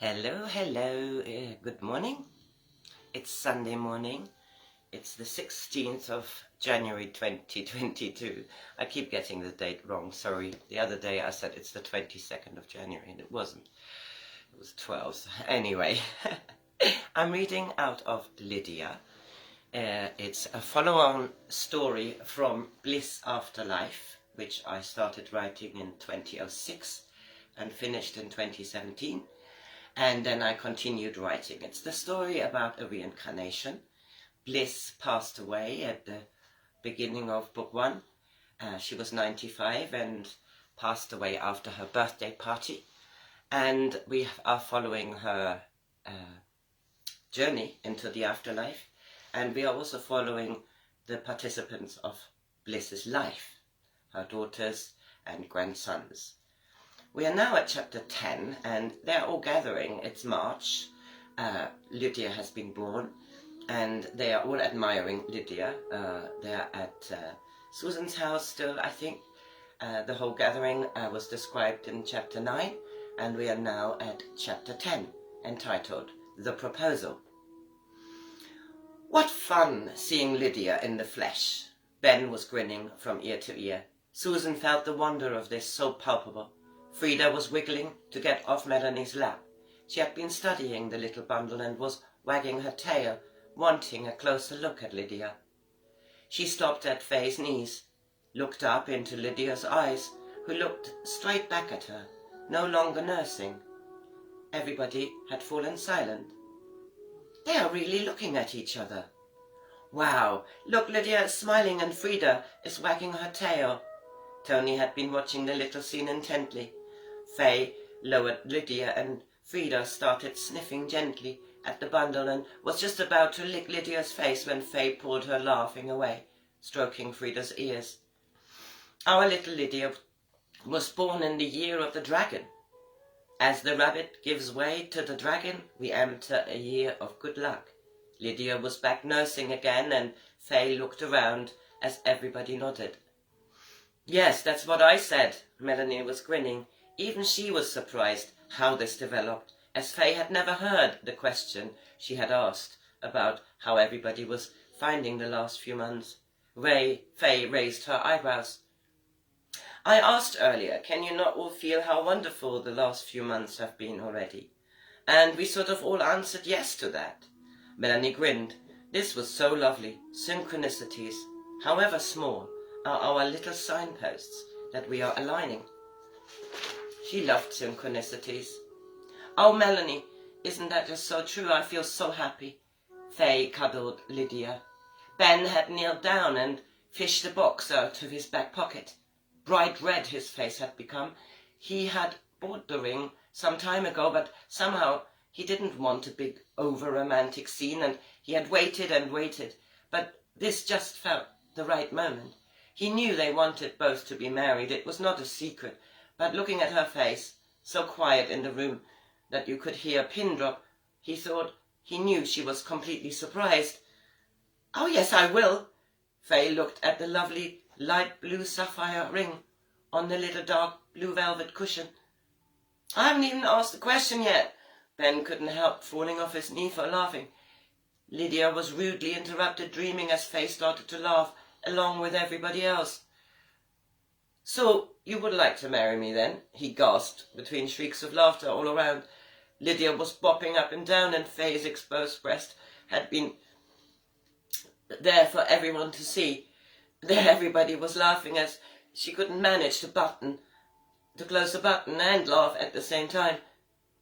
Hello, good morning. It's Sunday morning. It's the 16th of January 2022. I keep getting the date wrong, sorry. The other day I said it's the 22nd of January and it wasn't. It was 12th. Anyway, I'm reading out of Lydia. It's a follow-on story from Bliss After Life, which I started writing in 2006 and finished in 2017. And then I continued writing. It's the story about a reincarnation. Bliss passed away at the beginning of Book One. She was 95 and passed away after her birthday party. And we are following her journey into the afterlife. And we are also following the participants of Bliss's life, her daughters and grandsons. We are now at chapter 10 and they're all gathering. It's March. Lydia has been born and they are all admiring Lydia. They're at Susan's house still, I think. The whole gathering was described in chapter 9 and we are now at chapter 10, entitled The Proposal. What fun seeing Lydia in the flesh. Ben was grinning from ear to ear. Susan felt the wonder of this so palpable. Frida was wiggling to get off Melanie's lap. She had been studying the little bundle and was wagging her tail, wanting a closer look at Lydia. She stopped at Faye's knees, looked up into Lydia's eyes, who looked straight back at her, no longer nursing. Everybody had fallen silent. They are really looking at each other. Wow, look, Lydia is smiling and Frida is wagging her tail. Tony had been watching the little scene intently. Faye lowered Lydia and Frida started sniffing gently at the bundle and was just about to lick Lydia's face when Faye pulled her laughing away, stroking Frida's ears. Our little Lydia was born in the year of the dragon. As the rabbit gives way to the dragon, we enter a year of good luck. Lydia was back nursing again and Faye looked around as everybody nodded. Yes, that's what I said. Melanie was grinning. Even she was surprised how this developed, as Faye had never heard the question she had asked about how everybody was finding the last few months. Faye raised her eyebrows. I asked earlier, can you not all feel how wonderful the last few months have been already? And we sort of all answered yes to that. Melanie grinned. This was so lovely. Synchronicities, however small, are our little signposts that we are aligning. She loved synchronicities. Oh, Melanie, isn't that just so true? I feel so happy. Faye cuddled Lydia. Ben had kneeled down and fished a box out of his back pocket. Bright red his face had become. He had bought the ring some time ago, but somehow he didn't want a big over-romantic scene, and he had waited and waited. But this just felt the right moment. He knew they wanted both to be married. It was not a secret, but looking at her face, so quiet in the room that you could hear a pin drop, he thought he knew she was completely surprised. Oh, yes, I will. Faye looked at the lovely light blue sapphire ring on the little dark blue velvet cushion. I haven't even asked the question yet. Ben couldn't help falling off his knee for laughing. Lydia was rudely interrupted, dreaming as Faye started to laugh along with everybody else. So, you would like to marry me then? He gasped between shrieks of laughter all around. Lydia was bopping up and down and Faye's exposed breast had been there for everyone to see. There everybody was laughing as she couldn't manage to close the button and laugh at the same time.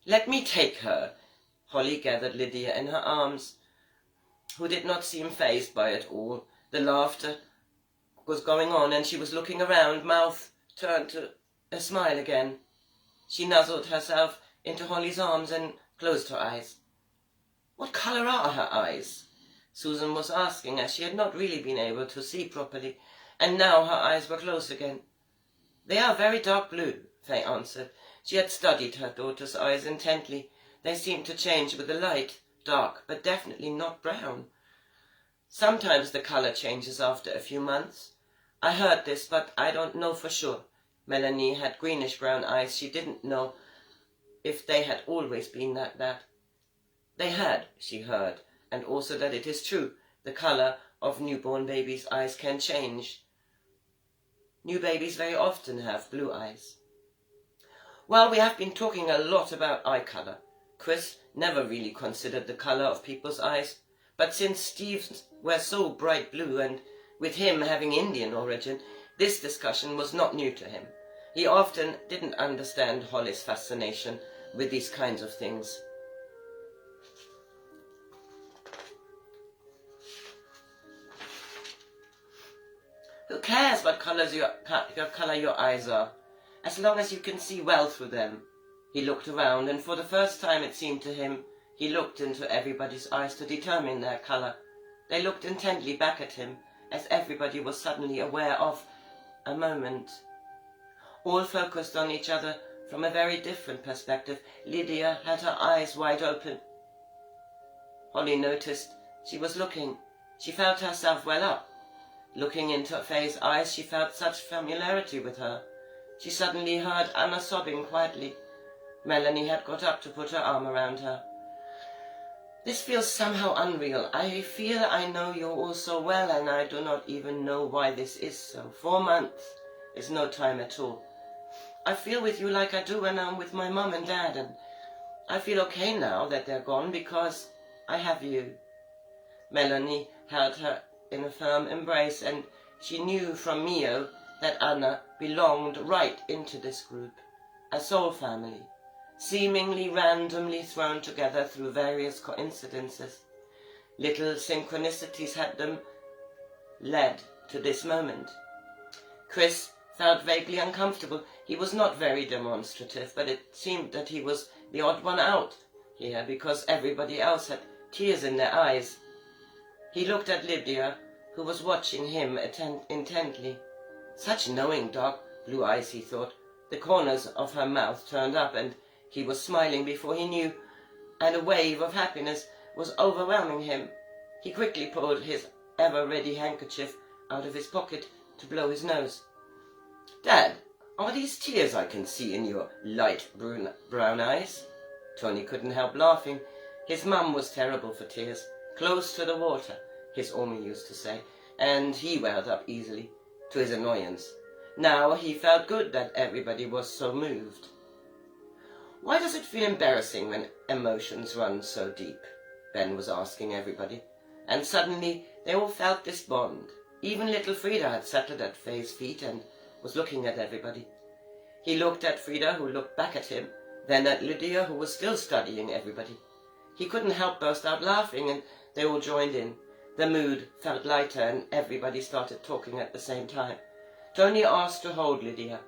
Let me take her. Holly gathered Lydia in her arms, who did not seem fazed by it all. The laughter was going on and she was looking around, mouth turned to a smile again. She nuzzled herself into Holly's arms and closed her eyes. What colour are her eyes? Susan was asking, as she had not really been able to see properly, and now her eyes were closed again. They are very dark blue, Faye answered. She had studied her daughter's eyes intently. They seemed to change with the light, dark, but definitely not brown. Sometimes the colour changes after a few months. I heard this, but I don't know for sure. Melanie had greenish-brown eyes. She didn't know if they had always been like that. They had, she heard, and also that it is true, the colour of newborn babies' eyes can change. New babies very often have blue eyes. Well, we have been talking a lot about eye colour. Chris never really considered the colour of people's eyes, but since Steve's were so bright blue and with him having Indian origin, this discussion was not new to him. He often didn't understand Holly's fascination with these kinds of things. Who cares what colour your eyes are, as long as you can see well through them? He looked around, and for the first time it seemed to him he looked into everybody's eyes to determine their colour. They looked intently back at him, as everybody was suddenly aware of a moment. All focused on each other from a very different perspective. Lydia had her eyes wide open. Holly noticed she was looking. She felt herself well up. Looking into Faye's eyes, she felt such familiarity with her. She suddenly heard Anna sobbing quietly. Melanie had got up to put her arm around her. This feels somehow unreal. I feel I know you all so well, and I do not even know why this is so. 4 months is no time at all. I feel with you like I do when I'm with my mum and dad, and I feel okay now that they're gone because I have you. Melanie held her in a firm embrace, and she knew from Mio that Anna belonged right into this group, a soul family, seemingly randomly thrown together through various coincidences. Little synchronicities had them led to this moment. Chris felt vaguely uncomfortable. He was not very demonstrative, but it seemed that he was the odd one out here because everybody else had tears in their eyes. He looked at Lydia, who was watching him intently. Such knowing dark blue eyes, he thought. The corners of her mouth turned up, and he was smiling before he knew, and a wave of happiness was overwhelming him. He quickly pulled his ever-ready handkerchief out of his pocket to blow his nose. "Dad, are these tears I can see in your light brown eyes?" Tony couldn't help laughing. His mum was terrible for tears. Close to the water, his Omi used to say, and he welled up easily, to his annoyance. Now he felt good that everybody was so moved. "Why does it feel embarrassing when emotions run so deep?" Ben was asking everybody, and suddenly they all felt this bond. Even little Frida had settled at Faye's feet and was looking at everybody. He looked at Frida, who looked back at him, then at Lydia, who was still studying everybody. He couldn't help burst out laughing, and they all joined in. The mood felt lighter, and everybody started talking at the same time. Tony asked to hold Lydia.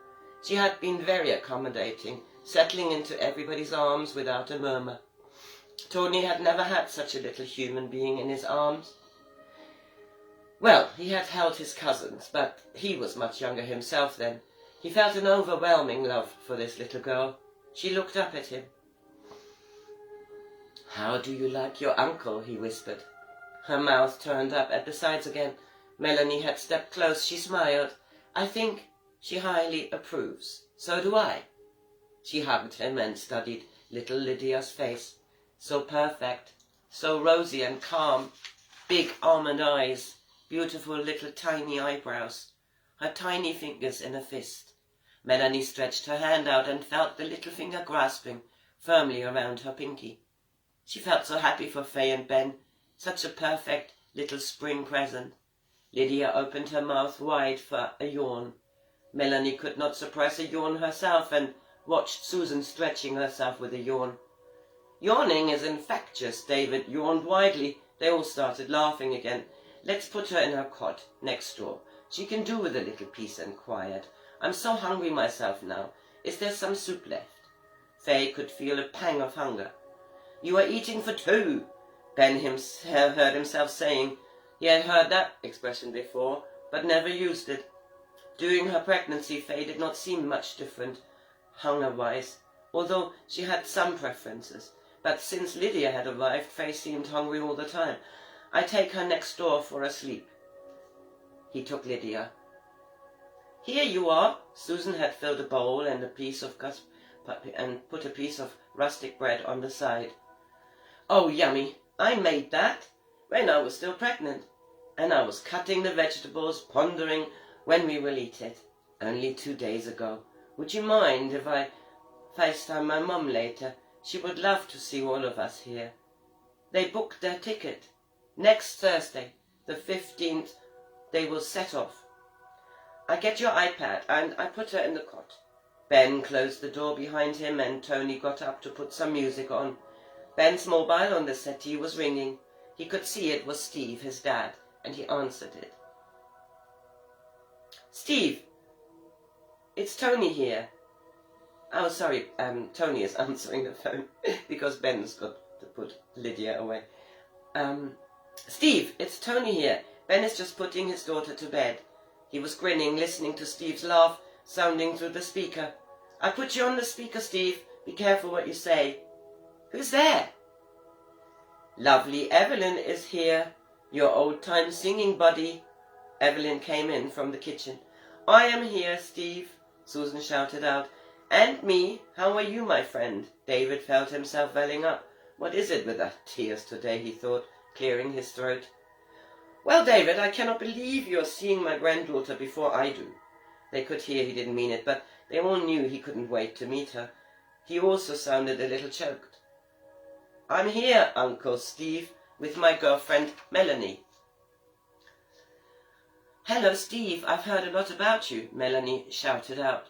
She had been very accommodating, settling into everybody's arms without a murmur. Tony had never had such a little human being in his arms. Well, he had held his cousins, but he was much younger himself then. He felt an overwhelming love for this little girl. She looked up at him. "How do you like your uncle?" he whispered. Her mouth turned up at the sides again. Melanie had stepped close. She smiled. "I think she highly approves. So do I." She hugged him and studied little Lydia's face. So perfect, so rosy and calm. Big almond eyes, beautiful little tiny eyebrows, her tiny fingers in a fist. Melanie stretched her hand out and felt the little finger grasping firmly around her pinky. She felt so happy for Faye and Ben, such a perfect little spring present. Lydia opened her mouth wide for a yawn. Melanie could not suppress a yawn herself and watched Susan stretching herself with a yawn. "Yawning is infectious." David yawned widely. They all started laughing again. "Let's put her in her cot next door. She can do with a little peace and quiet. I'm so hungry myself now. Is there some soup left?" Faye could feel a pang of hunger. "You are eating for two," Ben heard himself saying. He had heard that expression before, but never used it. During her pregnancy, Faye did not seem much different, hunger-wise, although she had some preferences. But since Lydia had arrived, Faye seemed hungry all the time. "I take her next door for a sleep." He took Lydia. "Here you are." Susan had filled a bowl and a piece of and put a piece of rustic bread on the side. Oh, yummy! I made that when I was still pregnant, and I was cutting the vegetables, pondering when we will eat it. Only 2 days ago. Would you mind if I FaceTime my mum later? She would love to see all of us here. They booked their ticket. Next Thursday, the 15th, they will set off. I get your iPad, and I put her in the cot. Ben closed the door behind him, and Tony got up to put some music on. Ben's mobile on the settee was ringing. He could see it was Steve, his dad, and he answered it. Steve, it's Tony here. Oh, sorry, Tony is answering the phone because Ben's got to put Lydia away. Steve, it's Tony here. Ben is just putting his daughter to bed. He was grinning, listening to Steve's laugh sounding through the speaker. I put you on the speaker, Steve. Be careful what you say. Who's there? Lovely Evelyn is here, your old-time singing buddy. Evelyn came in from the kitchen. I am here, Steve, Susan shouted out. And me, how are you, my friend? David felt himself welling up. What is it with the tears today, he thought, clearing his throat. Well, David, I cannot believe you are seeing my granddaughter before I do. They could hear he didn't mean it, but they all knew he couldn't wait to meet her. He also sounded a little choked. I'm here, Uncle Steve, with my girlfriend, Melanie. Hello, Steve, I've heard a lot about you, Melanie shouted out.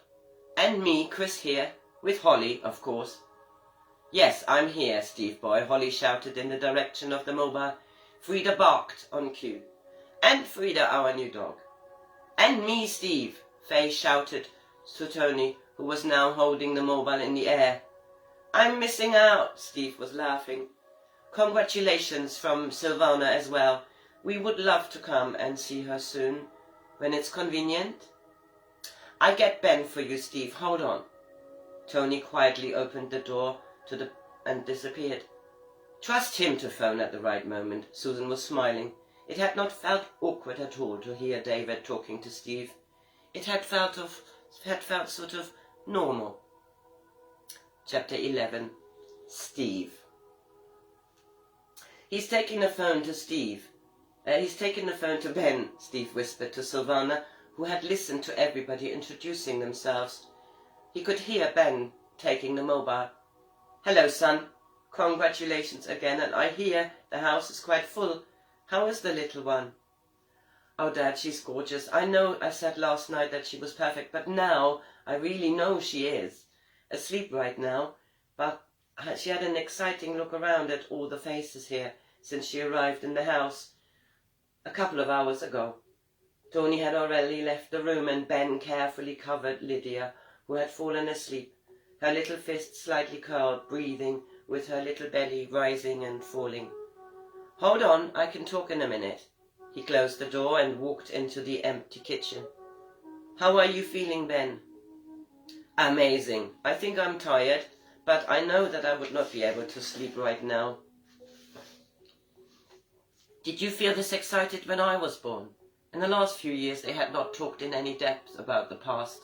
And me, Chris here, with Holly, of course. Yes, I'm here, Steve boy, Holly shouted in the direction of the mobile. Frida barked on cue. And Frida, our new dog. And me, Steve, Faye shouted to Tony, who was now holding the mobile in the air. I'm missing out, Steve was laughing. Congratulations from Silvana as well. We would love to come and see her soon, when it's convenient. I get Ben for you, Steve. Hold on. Tony quietly opened the door and disappeared. Trust him to phone at the right moment. Susan was smiling. It had not felt awkward at all to hear David talking to Steve. It had felt sort of normal. Chapter 11. Steve. He's taking the phone to Steve. He's taken the phone to Ben, Steve whispered to Silvana, who had listened to everybody introducing themselves. He could hear Ben taking the mobile. Hello, son. Congratulations again, and I hear the house is quite full. How is the little one? Oh, Dad, she's gorgeous. I know I said last night that she was perfect, but now I really know she is. Asleep right now, but she had an exciting look around at all the faces here since she arrived in the house a couple of hours ago. Tony had already left the room, and Ben carefully covered Lydia, who had fallen asleep, her little fists slightly curled, breathing, with her little belly rising and falling. Hold on, I can talk in a minute. He closed the door and walked into the empty kitchen. How are you feeling, Ben? Amazing. I think I'm tired, but I know that I would not be able to sleep right now. Did you feel this excited when I was born? In the last few years they had not talked in any depth about the past.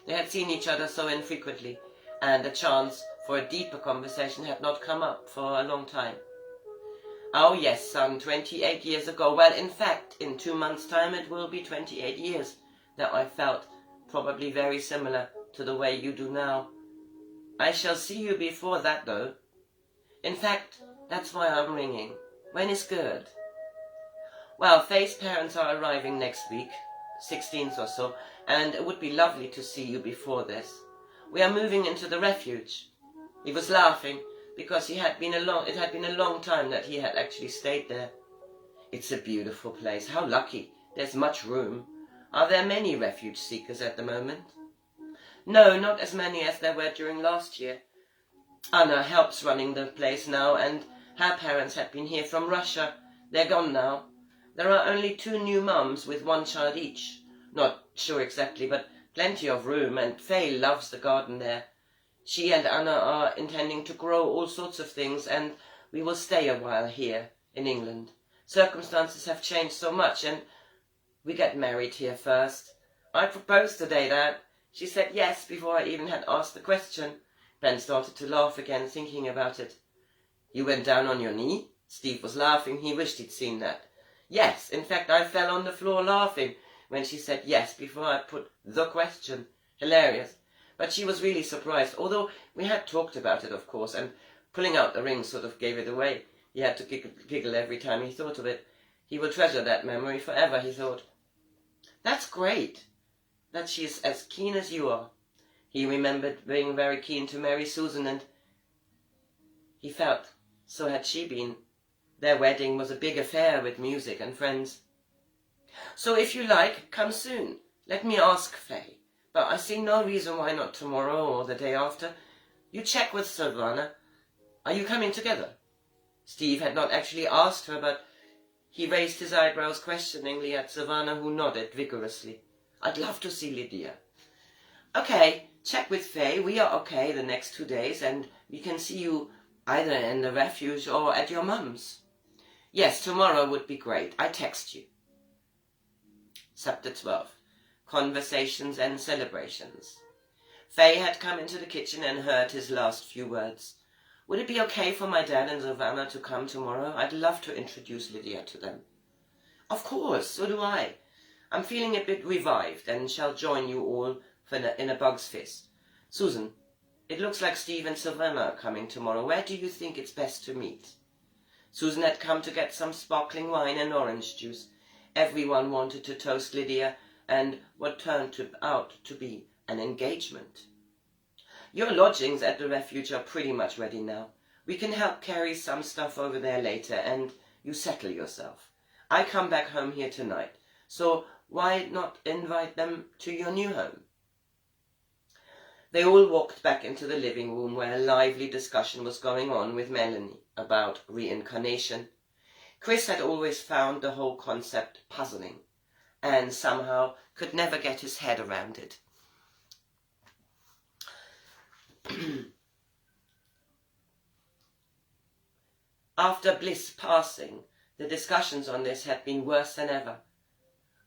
They had seen each other so infrequently, and a chance for a deeper conversation had not come up for a long time. Oh yes, son, 28 years ago. Well, in fact, in 2 months' time it will be 28 years that I felt probably very similar to the way you do now. I shall see you before that, though. In fact, that's why I'm ringing. When is good? Well, Faye's parents are arriving next week, 16th or so, and it would be lovely to see you before this. We are moving into the refuge. He was laughing because it had been a long time that he had actually stayed there. It's a beautiful place. How lucky. There's much room. Are there many refuge seekers at the moment? No, not as many as there were during last year. Anna helps running the place now, and her parents had been here from Russia. They're gone now. There are only 2 new mums with 1 child each. Not sure exactly, but plenty of room, and Faye loves the garden there. She and Anna are intending to grow all sorts of things, and we will stay a while here in England. Circumstances have changed so much, and we get married here first. I proposed today, Dad. She said yes before I even had asked the question. Ben started to laugh again, thinking about it. You went down on your knee? Steve was laughing. He wished he'd seen that. Yes, in fact, I fell on the floor laughing when she said yes before I put the question. Hilarious. But she was really surprised, although we had talked about it, of course, and pulling out the ring sort of gave it away. He had to giggle every time he thought of it. He would treasure that memory forever, he thought. That's great, that she is as keen as you are. He remembered being very keen to marry Susan, and he felt so had she been. Their wedding was a big affair with music and friends. So if you like, come soon. Let me ask Faye. But I see no reason why not tomorrow or the day after. You check with Savannah. Are you coming together? Steve had not actually asked her, but he raised his eyebrows questioningly at Savannah, who nodded vigorously. I'd love to see Lydia. Okay, check with Faye. We are okay the next 2 days, and we can see you either in the refuge or at your mum's. Yes, tomorrow would be great. I text you. Chapter 12. Conversations and Celebrations. Faye had come into the kitchen and heard his last few words. Would it be okay for my dad and Savannah to come tomorrow? I'd love to introduce Lydia to them. Of course, so do I. I'm feeling a bit revived and shall join you all in a bug's fist. Susan, it looks like Steve and Savannah are coming tomorrow. Where do you think it's best to meet? Susan had come to get some sparkling wine and orange juice. Everyone wanted to toast Lydia and what turned out to be an engagement. Your lodgings at the refuge are pretty much ready now. We can help carry some stuff over there later and you settle yourself. I come back home here tonight, so why not invite them to your new home? They all walked back into the living room where a lively discussion was going on with Melanie about reincarnation. Chris had always found the whole concept puzzling and somehow could never get his head around it. After Bliss' passing, the discussions on this had been worse than ever.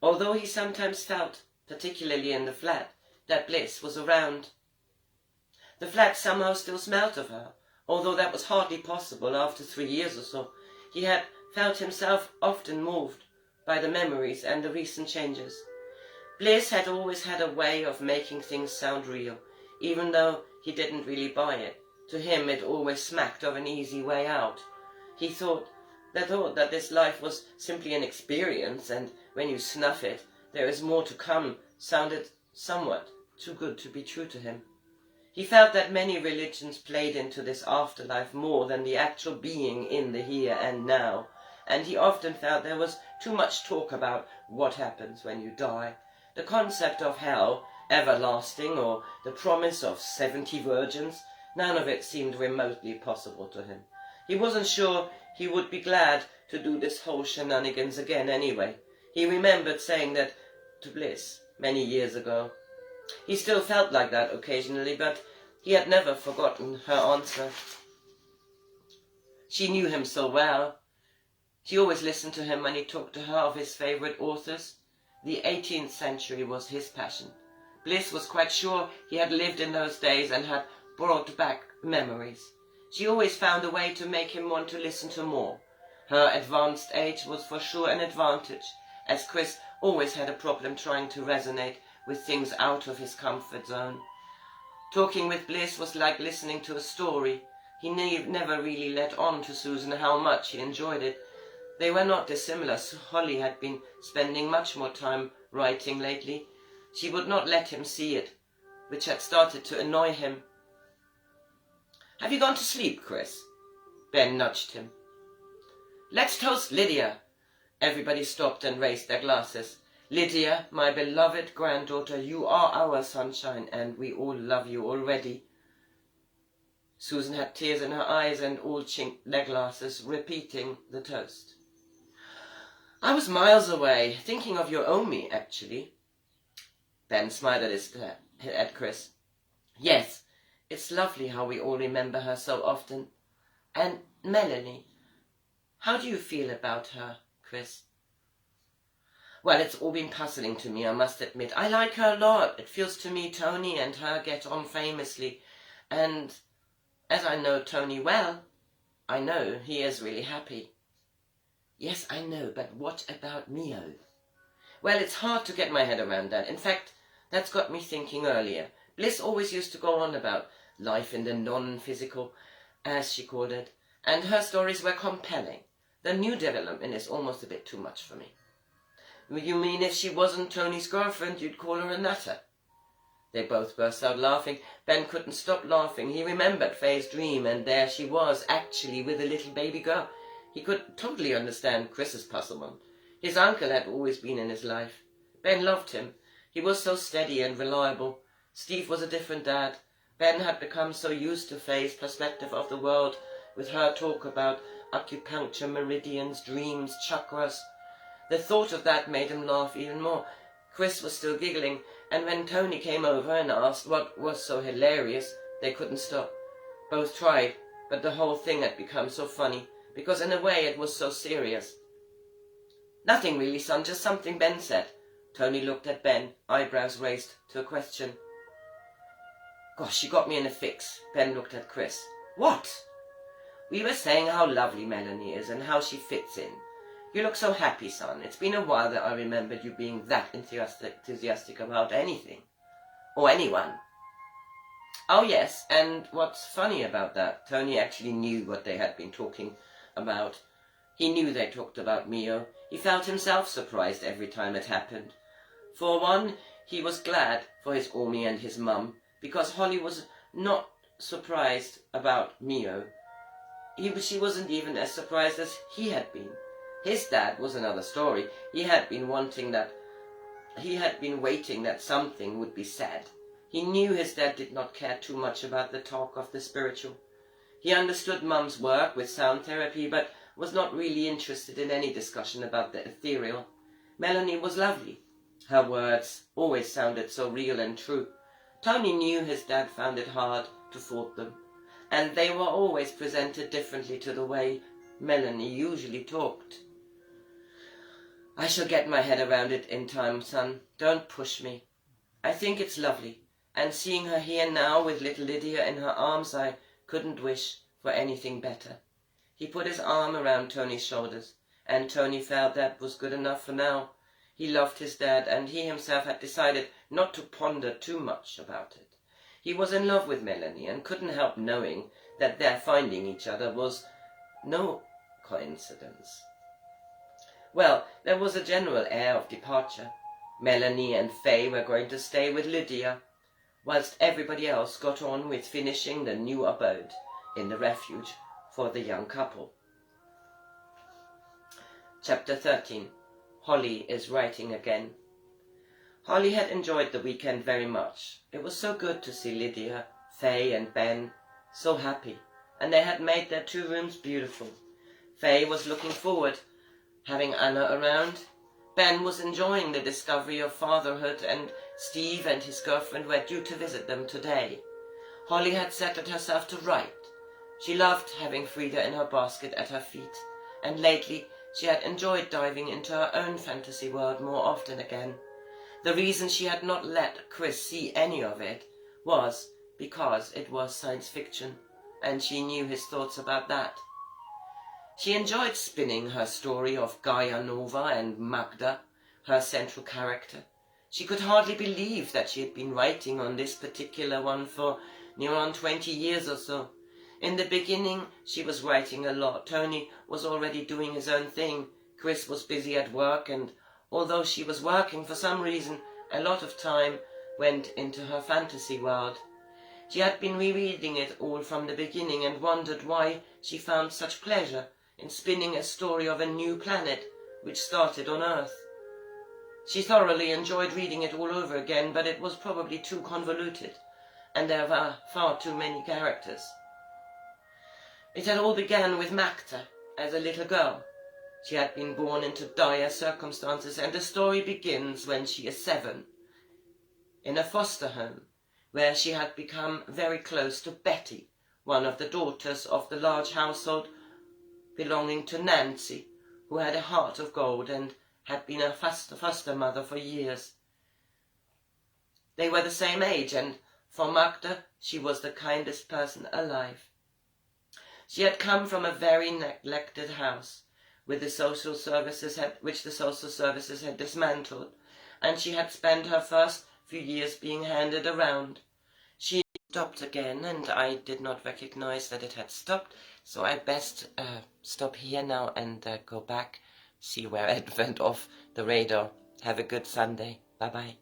Although he sometimes felt, particularly in the flat, that Bliss was around. The flat somehow still smelt of her, although that was hardly possible after 3 years or so. He had felt himself often moved by the memories and the recent changes. Bliss had always had a way of making things sound real, even though he didn't really buy it. To him it always smacked of an easy way out. He thought that this life was simply an experience, and when you snuff it, there is more to come, sounded somewhat too good to be true to him. He felt that many religions played into this afterlife more than the actual being in the here and now, and he often felt there was too much talk about what happens when you die. The concept of hell, everlasting, or the promise of 70 virgins, none of it seemed remotely possible to him. He wasn't sure he would be glad to do this whole shenanigans again anyway. He remembered saying that to Bliss many years ago. He still felt like that occasionally, but he had never forgotten her answer. She knew him so well. She always listened to him when he talked to her of his favorite authors. The 18th century was his passion. Bliss was quite sure he had lived in those days and had brought back memories. She always found a way to make him want to listen to more. Her advanced age was for sure an advantage, as Chris always had a problem trying to resonate with things out of his comfort zone. Talking with Bliss was like listening to a story. He never really let on to Susan how much he enjoyed it. They were not dissimilar. Holly had been spending much more time writing lately. She would not let him see it, which had started to annoy him. Have you gone to sleep, Chris? Ben nudged him. Let's toast Lydia. Everybody stopped and raised their glasses. Lydia, my beloved granddaughter, you are our sunshine, and we all love you already. Susan had tears in her eyes and all chinked their glasses, repeating the toast. I was miles away, thinking of your Omi, actually. Ben smiled at Chris. Yes, it's lovely how we all remember her so often. And Melanie, how do you feel about her, Chris? Well, it's all been puzzling to me, I must admit. I like her a lot. It feels to me Tony and her get on famously. And As I know Tony well, I know he is really happy. Yes, I know, but what about Mio? Well, it's hard to get my head around that. In fact, that's got me thinking earlier. Bliss always used to go on about life in the non-physical, as she called it, and her stories were compelling. The new development is almost a bit too much for me. You mean if she wasn't Tony's girlfriend, you'd call her a nutter? They both burst out laughing. Ben couldn't stop laughing. He remembered Faye's dream, and there she was, actually with a little baby girl. He could totally understand Chris's puzzlement. His uncle had always been in his life. Ben loved him. He was so steady and reliable. Steve was a different dad. Ben had become so used to Faye's perspective of the world, with her talk about acupuncture, meridians, dreams, chakras. The thought of that made him laugh even more. Chris was still giggling, and when Tony came over and asked what was so hilarious, they couldn't stop. Both tried, but the whole thing had become so funny, because in a way it was so serious. Nothing really, son, just something Ben said. Tony looked at Ben, eyebrows raised to a question. Gosh, you got me in a fix. Ben looked at Chris. What? We were saying how lovely Melanie is and how she fits in. You look so happy, son. It's been a while that I remembered you being that enthusiastic about anything. Or anyone. Oh, yes, and what's funny about that, Tony actually knew what they had been talking about. He knew they talked about Mio. He felt himself surprised every time it happened. For one, he was glad for his Ormy and his mum, because Holly was not surprised about Mio. She wasn't even as surprised as he had been. His dad was another story. He had been waiting that something would be said. He knew his dad did not care too much about the talk of the spiritual. He understood Mum's work with sound therapy, but was not really interested in any discussion about the ethereal. Melanie was lovely. Her words always sounded so real and true. Tony knew his dad found it hard to fault them, and they were always presented differently to the way Melanie usually talked. I shall get my head around it in time, son. Don't push me. I think it's lovely, and seeing her here now with little Lydia in her arms, I couldn't wish for anything better. He put his arm around Tony's shoulders, and Tony felt that was good enough for now. He loved his dad, and he himself had decided not to ponder too much about it. He was in love with Melanie, and couldn't help knowing that their finding each other was no coincidence. Well, there was a general air of departure. Melanie and Faye were going to stay with Lydia, whilst everybody else got on with finishing the new abode in the refuge for the young couple. Chapter 13. Holly is writing again. Holly had enjoyed the weekend very much. It was so good to see Lydia, Faye and Ben so happy, and they had made their 2 rooms beautiful. Faye was looking forward having Anna around. Ben was enjoying the discovery of fatherhood, and Steve and his girlfriend were due to visit them today. Holly had settled herself to write. She loved having Frida in her basket at her feet, and lately she had enjoyed diving into her own fantasy world more often again. The reason she had not let Chris see any of it was because it was science fiction, and she knew his thoughts about that. She enjoyed spinning her story of Gaia Nova and Magda, her central character. She could hardly believe that she had been writing on this particular one for near on 20 years or so. In the beginning, she was writing a lot. Tony was already doing his own thing. Chris was busy at work, and although she was working, for some reason, a lot of time went into her fantasy world. She had been rereading it all from the beginning and wondered why she found such pleasure in spinning a story of a new planet which started on Earth. She thoroughly enjoyed reading it all over again, but it was probably too convoluted, and there were far too many characters. It had all begun with Magda as a little girl. She had been born into dire circumstances, and the story begins when she is 7, in a foster home, where she had become very close to Betty, one of the daughters of the large household belonging to Nancy, who had a heart of gold and had been a foster mother for years. They were the same age, and for Magda she was the kindest person alive. She had come from a very neglected house, which the social services had dismantled, and she had spent her first few years being handed around. She stopped again, and I did not recognize that it had stopped, so I best stop here now and go back, see where it went off the radar. Have a good Sunday. Bye-bye.